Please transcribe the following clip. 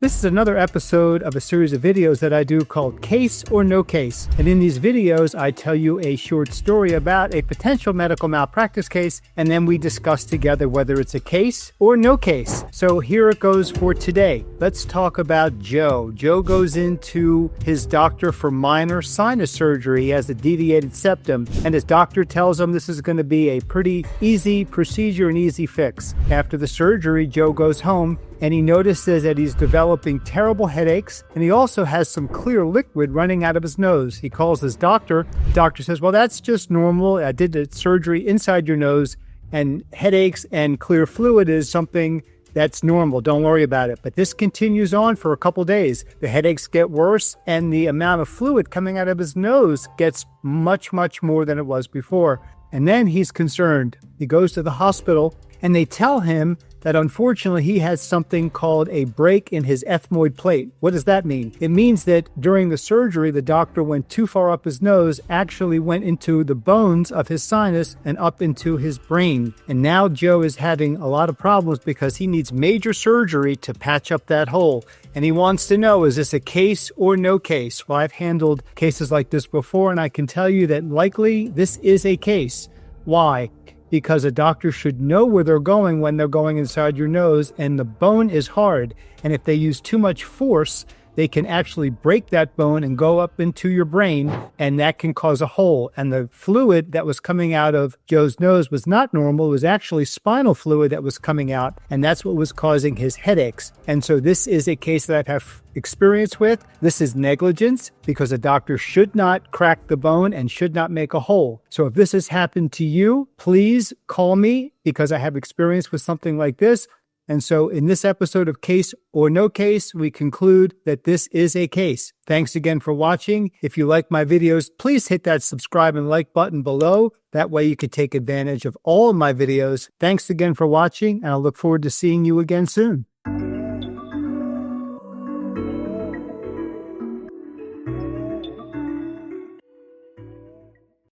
This is another episode of a series of videos that I do called Case or No Case. And in these videos, I tell you a short story about a potential medical malpractice case, and then we discuss together whether it's a case or no case. So here it goes for today. Let's talk about Joe. Joe goes into his doctor for minor sinus surgery. He has a deviated septum, and his doctor tells him this is going to be a pretty easy procedure, an easy fix. After the surgery, Joe goes home and he notices that he's developing terrible headaches, and he also has some clear liquid running out of his nose. He calls his doctor. The doctor says, well, that's just normal. I did the surgery inside your nose, and headaches and clear fluid is something that's normal. Don't worry about it. But this continues on for a couple days. The headaches get worse, and the amount of fluid coming out of his nose gets much, much more than it was before. And then he's concerned. He goes to the hospital, and they tell him that unfortunately he has something called a break in his ethmoid plate. What does that mean? It means that during the surgery, the doctor went too far up his nose, actually went into the bones of his sinus and up into his brain. And now Joe is having a lot of problems because he needs major surgery to patch up that hole. And he wants to know, is this a case or no case? Well, I've handled cases like this before, and I can tell you that likely this is a case. Why? Because a doctor should know where they're going when they're going inside your nose, and the bone is hard. And if they use too much force, they can actually break that bone and go up into your brain, and that can cause a hole. And the fluid that was coming out of Joe's nose was not normal. It was actually spinal fluid that was coming out, and that's what was causing his headaches. And so this is a case that I have experience with. This is negligence, because a doctor should not crack the bone and should not make a hole. So if this has happened to you, please call me, because I have experience with something like this. And so in this episode of Case or No Case, we conclude that this is a case. Thanks again for watching. If you like my videos, please hit that subscribe and like button below. That way you can take advantage of all of my videos. Thanks again for watching, and I look forward to seeing you again soon.